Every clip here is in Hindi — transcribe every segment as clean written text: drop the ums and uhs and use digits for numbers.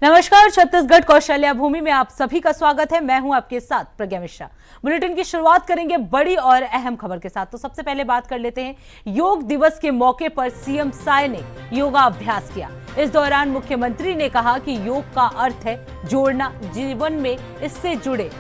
नमस्कार, छत्तीसगढ़ कौशल्या भूमि में आप सभी का स्वागत है। मैं हूं आपके साथ प्रज्ञा मिश्रा। बुलेटिन की शुरुआत करेंगे बड़ी और अहम खबर के साथ। तो सबसे पहले बात कर लेते हैं, योग दिवस के मौके पर सीएम साय ने योगाभ्यास किया। इस दौरान मुख्यमंत्री ने कहा कि योग का अर्थ है जोड़ना, जीवन में इससे जुड़े।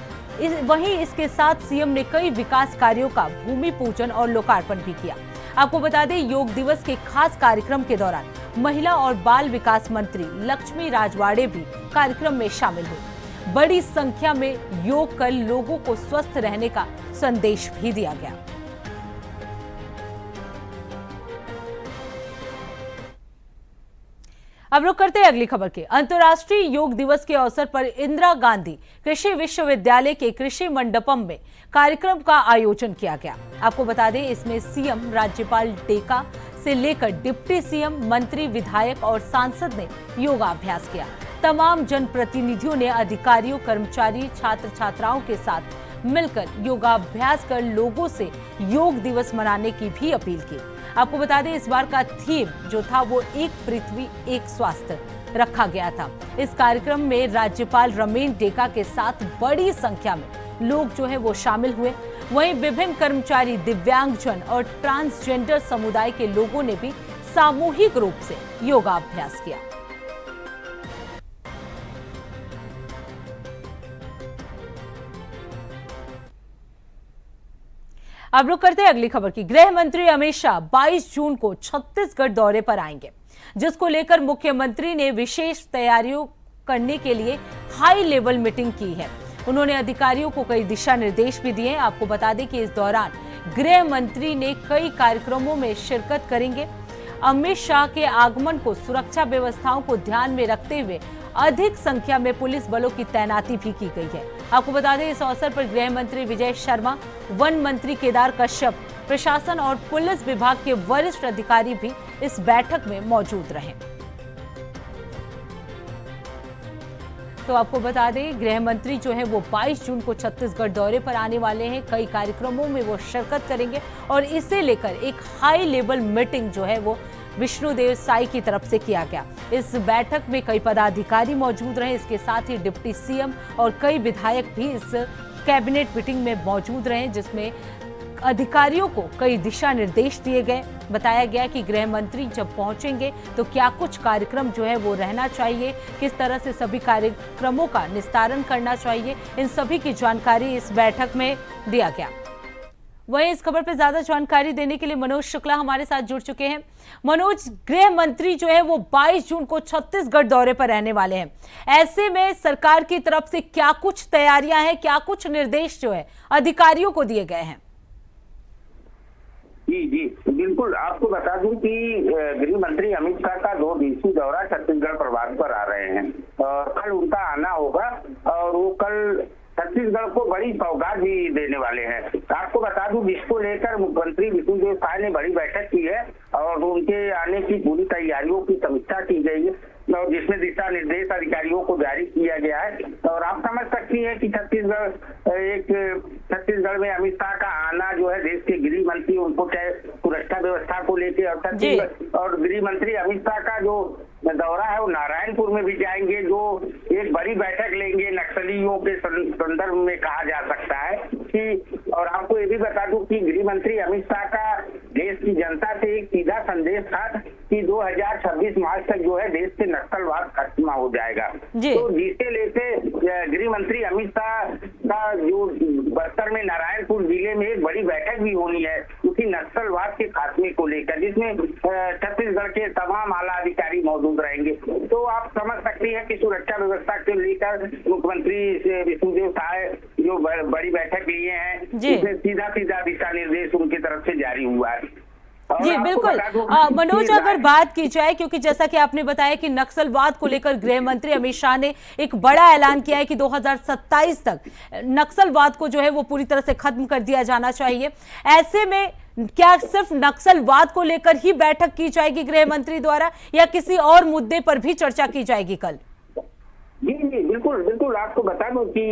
वहीं इसके साथ सीएम ने कई विकास कार्यों का भूमि पूजन और लोकार्पण भी किया। आपको बता दें, योग दिवस के खास कार्यक्रम के दौरान महिला और बाल विकास मंत्री लक्ष्मी राजवाड़े भी कार्यक्रम में शामिल हुई। बड़ी संख्या में योग कर लोगों को स्वस्थ रहने का संदेश भी दिया गया। अब रुक करते हैं अगली खबर के। अंतर्राष्ट्रीय योग दिवस के अवसर पर इंदिरा गांधी कृषि विश्वविद्यालय के कृषि मंडपम में कार्यक्रम का आयोजन किया गया। आपको बता दें, इसमें सीएम, राज्यपाल टेका से लेकर डिप्टी सीएम, मंत्री, विधायक और सांसद ने योगाभ्यास किया। तमाम जनप्रतिनिधियों ने अधिकारियों, कर्मचारी, छात्र छात्राओं के साथ मिलकर योगाभ्यास कर लोगों से योग दिवस मनाने की भी अपील की। आपको बता दें, इस बार का थीम जो था वो एक पृथ्वी एक स्वास्थ्य रखा गया था। इस कार्यक्रम में राज्यपाल रमेन टेका के साथ बड़ी संख्या में लोग जो है वो शामिल हुए। वहीं विभिन्न कर्मचारी, दिव्यांगजन और ट्रांसजेंडर समुदाय के लोगों ने भी सामूहिक रूप से योगाभ्यास किया। अब रुक करते हैं अगली खबर की। गृह मंत्री अमित शाह 22 जून को छत्तीसगढ़ दौरे पर आएंगे, जिसको लेकर मुख्यमंत्री ने विशेष तैयारियों करने के लिए हाई लेवल मीटिंग की है। उन्होंने अधिकारियों को कई दिशा निर्देश भी दिए। आपको बता दें कि इस दौरान गृह मंत्री ने कई कार्यक्रमों में शिरकत करेंगे। अमित शाह के आगमन को सुरक्षा व्यवस्थाओं को ध्यान में रखते हुए अधिक संख्या में पुलिस बलों की तैनाती भी की गई है। आपको बता दें, इस अवसर पर गृह मंत्री विजय शर्मा, वन मंत्री केदार कश्यप, प्रशासन और पुलिस विभाग के वरिष्ठ अधिकारी भी इस बैठक में मौजूद रहे। तो आपको बता दें, गृह मंत्री जो है वो 22 जून को छत्तीसगढ़ दौरे पर आने वाले हैं। कई कार्यक्रमों में वो शिरकत करेंगे और इसे लेकर एक हाई लेवल मीटिंग जो है वो विष्णुदेव साई की तरफ से किया गया। इस बैठक में कई पदाधिकारी मौजूद रहे। इसके साथ ही डिप्टी सीएम और कई विधायक भी इस कैबिनेट मीटिंग में मौजूद रहे, जिसमें अधिकारियों को कई दिशा निर्देश दिए गए। बताया गया कि गृह मंत्री जब पहुंचेंगे तो क्या कुछ कार्यक्रम जो है वो रहना चाहिए, किस तरह से सभी कार्यक्रमों का निस्तारण करना चाहिए, इन सभी की जानकारी इस बैठक में दिया गया। वहीं इस खबर पर ज्यादा जानकारी देने के लिए मनोज शुक्ला हमारे साथ जुड़ चुके हैं। मनोज, गृह मंत्री जो है वो 22 जून को छत्तीसगढ़ दौरे पर रहने वाले हैं। ऐसे में सरकार की तरफ से क्या कुछ तैयारियां हैं, क्या कुछ निर्देश जो है अधिकारियों को दिए गए हैं? जी जी बिल्कुल, आपको बता दूं कि गृह मंत्री अमित शाह का 2 दिवसीय दौरा छत्तीसगढ़ प्रवास पर आ रहे हैं। कल उनका आना होगा और वो कल छत्तीसगढ़ को बड़ी सौगात भी देने वाले हैं। आपको बता दूं, जिसको लेकर मुख्यमंत्री विष्णुदेव साय ने बड़ी बैठक की है और उनके आने की पूरी तैयारियों की समीक्षा की गई है और जिसमें दिशा निर्देश अधिकारियों को जारी किया गया है। और आप समझ सकती हैं कि छत्तीसगढ़ में अमित शाह का आना जो है, देश के गृह मंत्री, उनको चाहे सुरक्षा व्यवस्था को लेकर और गृह मंत्री अमित शाह का जो दौरा है वो नारायणपुर में भी जाएंगे, जो एक बड़ी बैठक लेंगे नक्सलियों के संदर्भ में कहा जा सकता है कि। और आपको ये भी बता दूं कि गृह मंत्री अमित शाह का देश की जनता से एक सीधा संदेश था कि 2026 मार्च तक जो है देश से नक्सलवाद खत्म हो जाएगा। तो जिसे लेके गृह मंत्री अमित शाह का जो बस्तर में नारायणपुर जिले में एक बड़ी बैठक भी होनी है उसी नक्सलवाद के खात्मे को लेकर, जिसमें छत्तीसगढ़ के तमाम आला अधिकारी मौजूद रहेंगे। तो आप समझ सकती हैं कि सुरक्षा व्यवस्था को लेकर मुख्यमंत्री विष्णुदेव साय जो बड़ी बैठक लिए हैं, इसमें सीधा सीधा दिशा निर्देश उनकी तरफ से जारी हुआ है। जी बिल्कुल मनोज, अगर बात की जाए, क्योंकि जैसा कि आपने बताया कि नक्सलवाद को लेकर गृह मंत्री अमित शाह ने एक बड़ा ऐलान किया है कि 2027 तक नक्सलवाद को जो है वो पूरी तरह से खत्म कर दिया जाना चाहिए। ऐसे में क्या सिर्फ नक्सलवाद को लेकर ही बैठक की जाएगी गृह मंत्री द्वारा, या किसी और मुद्दे पर भी चर्चा की जाएगी कल? जी बिल्कुल बिल्कुल, आपको बता दूं कि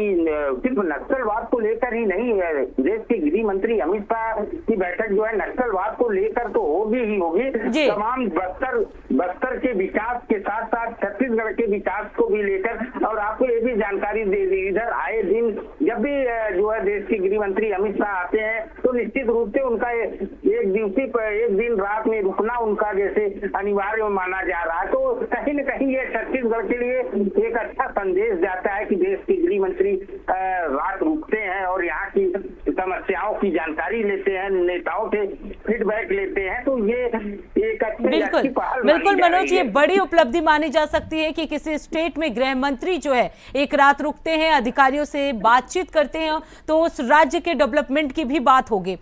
सिर्फ नक्सलवाद को लेकर ही नहीं है, देश के गृह मंत्री अमित शाह की बैठक जो है नक्सलवाद को लेकर तो होगी ही होगी, तमाम बस्तर के विकास के साथ साथ छत्तीसगढ़ के विकास को भी लेकर। और आपको ये भी जानकारी दे दी, इधर आए दिन जब भी जो है देश के गृह मंत्री अमित शाह आते हैं तो निश्चित रूप से उनका एक दिन रात में रुकना उनका जैसे अनिवार्य माना जा रहा है। तो कहीं न कहीं ये छत्तीसगढ़ के लिए एक अच्छा संदेश जाता है कि देश के गृह मंत्री रात रुकते हैं और यहाँ की समस्याओं की जानकारी लेते हैं, नेताओं से फीडबैक लेते हैं। तो ये एक अच्छी पहल बिल्कुल मनोज, ये बड़ी उपलब्धि मानी जा सकती है कि किसी स्टेट में गृह मंत्री जो है एक रात रुकते हैं, अधिकारियों से बातचीत करते हैं, तो उस राज्य के डेवलपमेंट की भी बात होगी।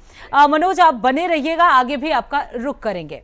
मनोज, आप बने रहिएगा, आगे भी आपका रुख करेंगे।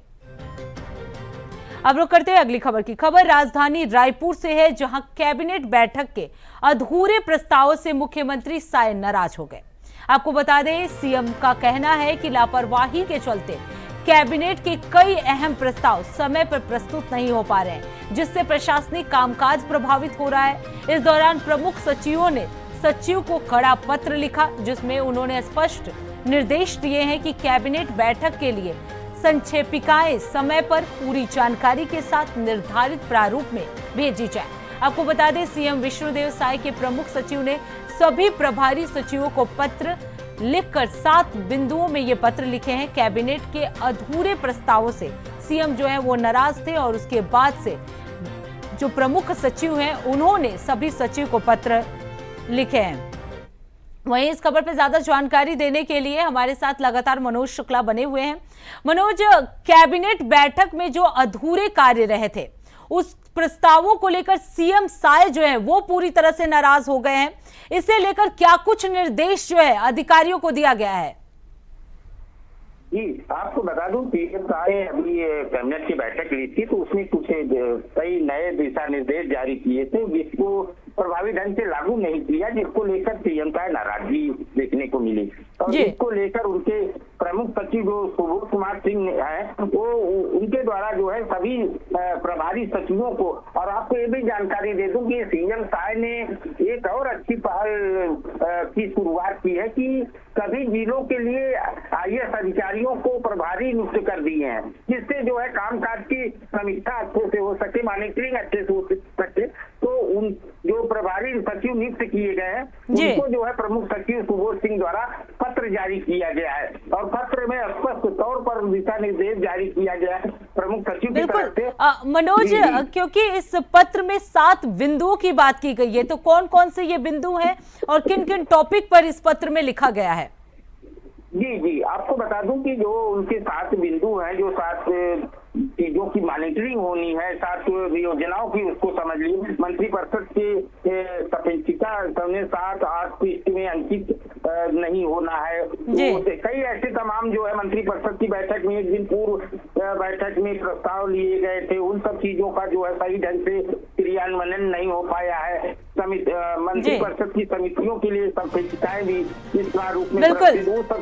अब रुक करते हैं अगली खबर की। खबर राजधानी रायपुर से है, जहां कैबिनेट बैठक के अधूरे प्रस्तावों से मुख्यमंत्री साय नाराज हो गए। आपको बता दें, सीएम का कहना है कि लापरवाही के चलते कैबिनेट के कई अहम प्रस्ताव समय पर प्रस्तुत नहीं हो पा रहे हैं, जिससे प्रशासनिक कामकाज प्रभावित हो रहा है। इस दौरान प्रमुख सचिवों ने सचिव को कड़ा पत्र लिखा, जिसमें उन्होंने स्पष्ट निर्देश दिए हैं कि कैबिनेट बैठक के लिए संक्षेपिकाएं समय पर पूरी जानकारी के साथ निर्धारित प्रारूप में भेजी जाए। आपको बता दें, सीएम विष्णुदेव साय के प्रमुख सचिव ने सभी प्रभारी सचिवों को पत्र लिखकर 7 बिंदुओं में ये पत्र लिखे हैं। कैबिनेट के अधूरे प्रस्तावों से सीएम जो है वो नाराज थे और उसके बाद से जो प्रमुख सचिव हैं उन्होंने सभी सचिव को पत्र लिखे हैं। वहीं इस खबर पर ज्यादा जानकारी देने के लिए हमारे साथ लगातार मनोज शुक्ला बने हुए हैं। मनोज, कैबिनेट बैठक में जो अधूरे कार्य रहे थे उस प्रस्तावों को लेकर सीएम साय जो है वो पूरी तरह से नाराज हो गए हैं। इसे लेकर क्या कुछ निर्देश जो है अधिकारियों को दिया गया है? जी, आपको बता दूं, पीएम साय अभी कैबिनेट की बैठक ली थी तो उसने कुछ कई नए दिशा निर्देश जारी किए थे जिसको प्रभावी ढंग से लागू नहीं किया, जिसको लेकर सीएम का नाराजगी देखने को मिली। और इसको लेकर उनके प्रमुख सचिव जो सुबोध कुमार सिंह है वो उनके द्वारा जो है सभी प्रभारी सचिवों को, और आपको ये भी जानकारी दे दूं कि सीएम साय ने एक और अच्छी पहल की शुरुआत की है कि सभी जिलों के लिए आईएएस अधिकारियों को प्रभारी नियुक्त कर दिए हैं, जिससे जो है कामकाज की समीक्षा अच्छे से हो सके, मॉनिटरिंग अच्छे से हो सके। तो उन जो प्रभारी सचिव नियुक्त किए गए हैं उनको जो है प्रमुख सचिव सुबोध सिंह द्वारा पत्र जारी किया गया है और पत्र में स्पष्ट तौर पर दिशा निर्देश जारी किया गया है प्रमुख सचिव की तरफ से। मनोज, क्योंकि इस पत्र में 7 बिंदुओं की बात की गई है, तो कौन कौन से ये बिंदु हैं और किन किन टॉपिक पर इस पत्र में लिखा गया है? जी, आपको बता दूं कि जो उनके 7 बिंदु हैं, जो 7 चीजों की मॉनिटरिंग होनी है, 7 योजनाओं की, उसको समझ लीजिए मंत्रिपरिषद के सपेक्षिका 7-8 पृष्ठ में अंकित नहीं होना है। कई ऐसे तमाम जो है मंत्रिपरिषद की बैठक में एक दिन पूर्व बैठक में प्रस्ताव लिए गए थे, उन सब चीजों का जो है सही ढंग से क्रियान्वयन नहीं हो पाया है। मंत्रिपरिषद की समितियों के लिए सपेक्षिकाएं भी इस प्रारूप में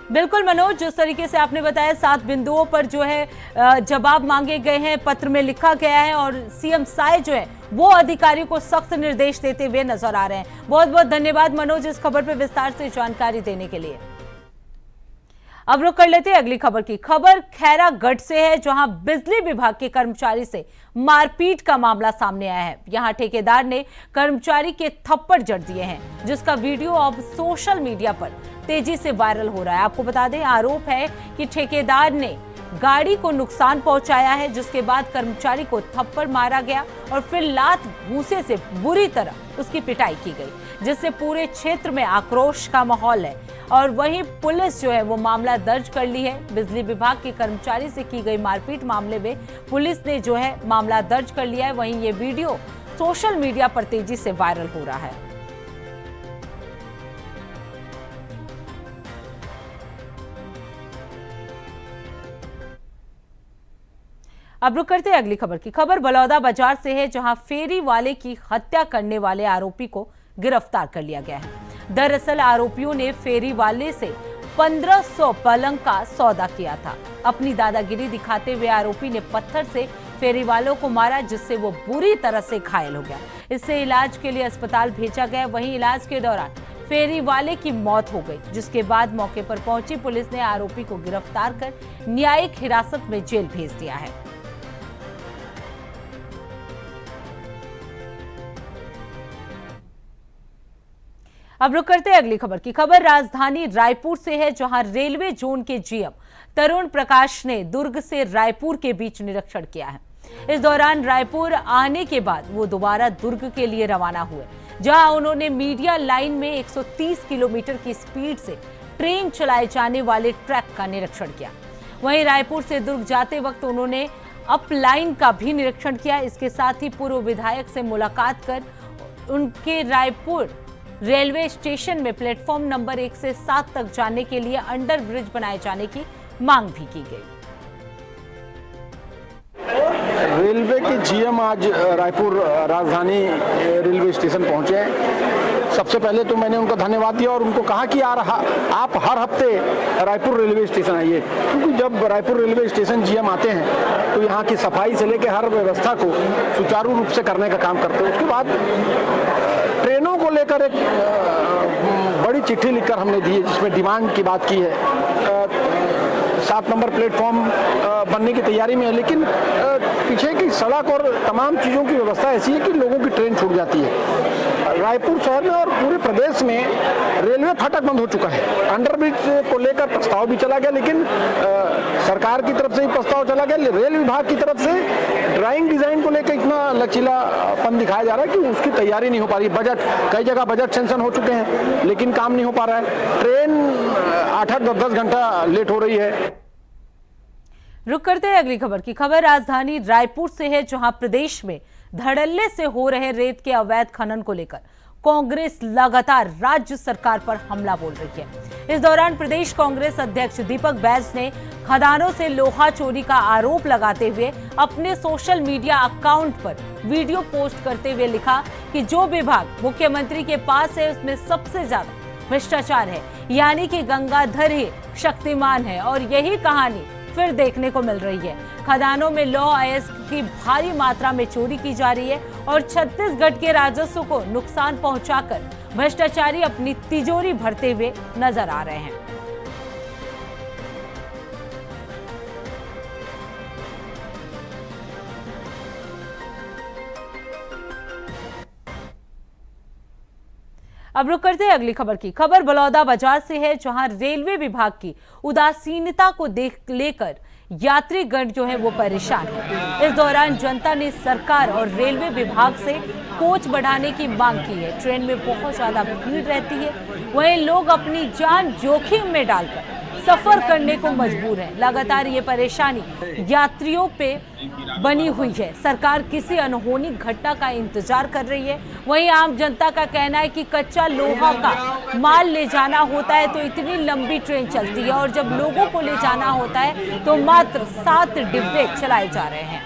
बिल्कुल मनोज, जिस तरीके से आपने बताया 7 बिंदुओं पर जो है जवाब मांगे गए हैं, पत्र में लिखा गया है और सीएम साय जो है वो अधिकारियों को सख्त निर्देश देते हुए नजर आ रहे हैं। बहुत बहुत धन्यवाद मनोज इस खबर पर विस्तार से जानकारी देने के लिए। अब रुक कर लेते हैं अगली खबर की। खबर खैरागढ़ से है, जहां बिजली विभाग के कर्मचारी से मारपीट का मामला सामने आया है। यहां ठेकेदार ने कर्मचारी के थप्पड़ जड़ दिए हैं, जिसका वीडियो अब सोशल मीडिया पर तेजी से वायरल हो रहा है। आपको बता दें, आरोप है कि ठेकेदार ने गाड़ी को नुकसान पहुंचाया है, जिसके बाद कर्मचारी को थप्पड़ मारा गया और फिर लात घूंसे से बुरी तरह उसकी पिटाई की गई, जिससे पूरे क्षेत्र में आक्रोश का माहौल है। और वहीं पुलिस जो है वो मामला दर्ज कर ली है। बिजली विभाग के कर्मचारी से की गई मारपीट मामले में पुलिस ने जो है मामला दर्ज कर लिया है। वहीं ये वीडियो सोशल मीडिया पर तेजी से वायरल हो रहा है। अब रुक करते हैं अगली खबर की। खबर बलौदा बाजार से है, जहां फेरी वाले की हत्या करने वाले आरोपी को गिरफ्तार कर लिया गया है। दरअसल आरोपियों ने फेरी वाले से 1500 पलंग का सौदा किया था। अपनी दादागिरी दिखाते हुए आरोपी ने पत्थर से फेरी वालों को मारा, जिससे वो बुरी तरह से घायल हो गया। इससे इलाज के लिए अस्पताल भेजा गया। वहीं इलाज के दौरान फेरी वाले की मौत हो गई, जिसके बाद मौके पर पहुंची पुलिस ने आरोपी को गिरफ्तार कर न्यायिक हिरासत में जेल भेज दिया है। अब रुक करते हैं अगली खबर की। खबर राजधानी रायपुर से है, जहां रेलवे जोन के जीएम तरुण प्रकाश ने दुर्ग से रायपुर के बीच निरीक्षण किया है। इस दौरान रायपुर आने के बाद वो दोबारा दुर्ग के लिए रवाना हुए, जहां उन्होंने मीडिया लाइन में 130 किलोमीटर की स्पीड से ट्रेन चलाए जाने वाले ट्रैक का निरीक्षण किया। वहीं रायपुर से दुर्ग जाते वक्त उन्होंने अप लाइन का भी निरीक्षण किया। इसके साथ ही पूर्व विधायक से मुलाकात कर उनके रायपुर रेलवे स्टेशन में प्लेटफॉर्म नंबर 1 से 7 तक जाने के लिए अंडर ब्रिज बनाए जाने की मांग भी की गई। रेलवे के जीएम आज रायपुर राजधानी रेलवे स्टेशन पहुंचे हैं। सबसे पहले तो मैंने उनका धन्यवाद दिया और उनको कहा कि आप हर हफ्ते रायपुर रेलवे स्टेशन आइए, क्योंकि जब रायपुर रेलवे स्टेशन जीएम आते हैं तो यहाँ की सफाई से लेकर हर व्यवस्था को सुचारू रूप से करने का काम करते हैं। उसके बाद ट्रेनों को लेकर एक बड़ी चिट्ठी लिखकर हमने दी है, जिसमें डिमांड की बात की है। 7 नंबर प्लेटफॉर्म बनने की तैयारी में है, लेकिन पीछे की सड़क और तमाम चीज़ों की व्यवस्था ऐसी है कि लोगों की ट्रेन छूट जाती है। रायपुर शहर में और पूरे प्रदेश में रेलवे फाटक बंद हो चुका है। अंडरब्रिज को लेकर प्रस्ताव भी चला गया, लेकिन सरकार की तरफ से ही प्रस्ताव चला गया। रेल विभाग की तरफ से ड्राइंग डिजाइन को लेकर इतना लचीलापन दिखाया जा रहा है कि उसकी तैयारी नहीं हो पा रही। बजट कई जगह बजट सेंक्शन हो चुके हैं, लेकिन काम नहीं हो पा रहा है। ट्रेन 8-10 घंटा लेट हो रही है। रुक करते हैं अगली खबर की। खबर राजधानी रायपुर से है, जहां प्रदेश में धड़ल्ले से हो रहे रेत के अवैध खनन को लेकर कांग्रेस लगातार राज्य सरकार पर हमला बोल रही है। इस दौरान प्रदेश कांग्रेस अध्यक्ष दीपक बैज ने खदानों से लोहा चोरी का आरोप लगाते हुए अपने सोशल मीडिया अकाउंट पर वीडियो पोस्ट करते हुए लिखा कि जो विभाग मुख्यमंत्री के पास है उसमें सबसे ज्यादा भ्रष्टाचार है, यानी कि गंगाधर ही शक्तिमान है। और यही कहानी फिर देखने को मिल रही है। खदानों में लौह अयस्क की भारी मात्रा में चोरी की जा रही है और छत्तीसगढ़ के राजस्व को नुकसान पहुंचाकर भ्रष्टाचारी अपनी तिजोरी भरते हुए नजर आ रहे हैं। अब रुक करते हैं अगली खबर की। खबर बलौदा बाजार से है, जहां रेलवे विभाग की उदासीनता को लेकर यात्रीगण जो है वो परेशान है। इस दौरान जनता ने सरकार और रेलवे विभाग से कोच बढ़ाने की मांग की है। ट्रेन में बहुत ज्यादा भीड़ रहती है, वहीं लोग अपनी जान जोखिम में डालकर सफर करने को मजबूर हैं। लगातार ये परेशानी यात्रियों पे बनी हुई है। सरकार किसी अनहोनी घटना का इंतजार कर रही है। वहीं आम जनता का कहना है कि कच्चा लोहा का माल ले जाना होता है तो इतनी लंबी ट्रेन चलती है, और जब लोगों को ले जाना होता है तो मात्र 7 डिब्बे चलाए जा रहे हैं।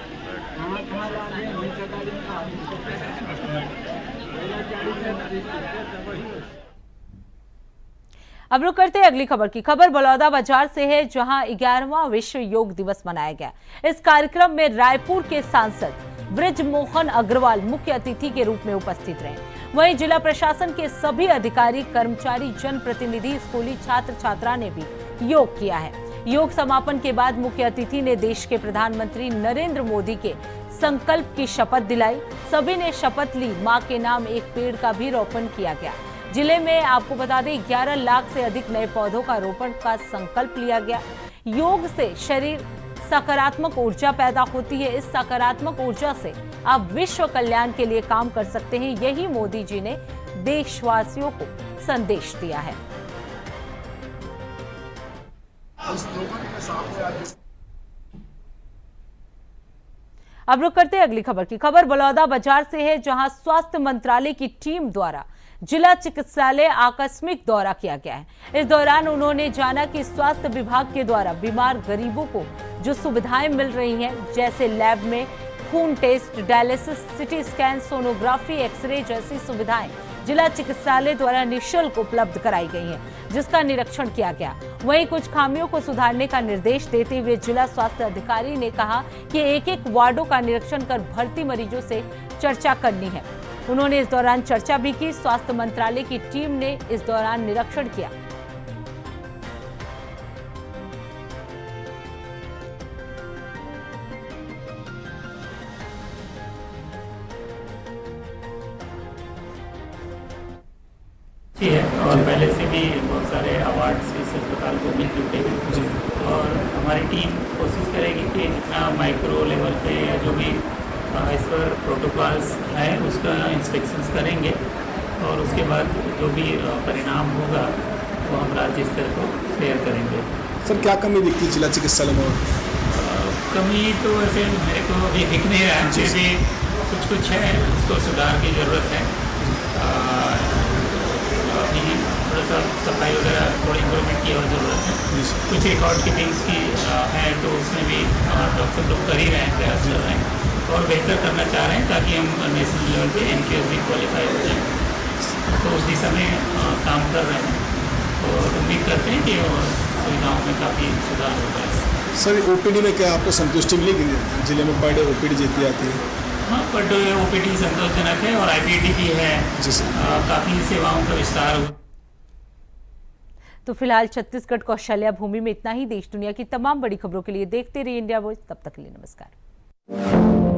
अब रुक करते हैं अगली खबर की। खबर बलौदा बाजार से है, जहां 11वां विश्व योग दिवस मनाया गया। इस कार्यक्रम में रायपुर के सांसद ब्रिजमोहन अग्रवाल मुख्य अतिथि के रूप में उपस्थित रहे। वहीं जिला प्रशासन के सभी अधिकारी, कर्मचारी, जनप्रतिनिधि, स्कूली छात्र छात्रा ने भी योग किया है। योग समापन के बाद मुख्य अतिथि ने देश के प्रधानमंत्री नरेंद्र मोदी के संकल्प की शपथ दिलाई। सभी ने शपथ ली। मां के नाम एक पेड़ का भी रोपण किया गया। जिले में आपको बता दें 11 लाख से अधिक नए पौधों का रोपण का संकल्प लिया गया। योग से शरीर सकारात्मक ऊर्जा पैदा होती है। इस सकारात्मक ऊर्जा से आप विश्व कल्याण के लिए काम कर सकते हैं। यही मोदी जी ने देशवासियों को संदेश दिया है। अब रुक करते हैं अगली खबर की। खबर बलौदा बाजार से है, जहां स्वास्थ्य मंत्रालय की टीम द्वारा जिला चिकित्सालय आकस्मिक दौरा किया गया है। इस दौरान उन्होंने जाना कि स्वास्थ्य विभाग के द्वारा बीमार गरीबों को जो सुविधाएं मिल रही हैं, जैसे लैब में खून test, dialysis, CT scan, sonography, X-ray जैसी सुविधाएं जिला चिकित्सालय द्वारा निःशुल्क उपलब्ध कराई गई हैं, जिसका निरीक्षण किया गया। वहीं कुछ खामियों को सुधारने का निर्देश देते हुए जिला स्वास्थ्य अधिकारी ने कहा कि एक-एक वार्डों का निरीक्षण कर भर्ती मरीजों से चर्चा करनी है। उन्होंने इस दौरान चर्चा भी की। स्वास्थ्य मंत्रालय की टीम ने इस दौरान निरीक्षण किया। है और पहले से भी बहुत सारे अवार्ड्स इस अस्पताल को मिल चुके हैं और हमारी टीम कोशिश करेगी कि जितना माइक्रो लेवल पे या जो भी इस पर प्रोटोकॉल्स है उसका इंस्पेक्शंस करेंगे और उसके बाद जो भी परिणाम होगा वो हम राज्य स्तर को शेयर करेंगे। सर क्या कमी दिखती है जिला चिकित्सालय में? कमी तो वैसे मेरे को अभी दिख नहीं रहा है, फिर भी कुछ है, उसको सुधार की ज़रूरत है। अभी थोड़ा सा सफाई वगैरह थोड़ी इम्प्रूवमेंट की और ज़रूरत है। कुछ रिकॉर्ड कीपिंग्स की है तो उसमें भी डॉक्टर लोग कर ही रहे हैं, प्रयास कर रहे हैं और बेहतर करना चाह रहे हैं ताकि हम नेशनल लेवल पे NQS भी क्वालिफाई हो जाए। तो उस दिशा में काम कर रहे हैं और उम्मीद करते हैं कि सुविधाओं में काफ़ी सुधार होगा। सर OPD में क्या आपको संतुष्टि मिली जिले में पर डे OPD जितनी आती है? हाँ, पर डे OPD संतोषजनक है और IPD भी है, काफ़ी सेवाओं का विस्तार हुआ। तो फिलहाल छत्तीसगढ़ कौशल्या भूमि में इतना ही। देश दुनिया की तमाम बड़ी खबरों के लिए देखते रहिए इंडिया वॉइस। तब तक के लिए नमस्कार।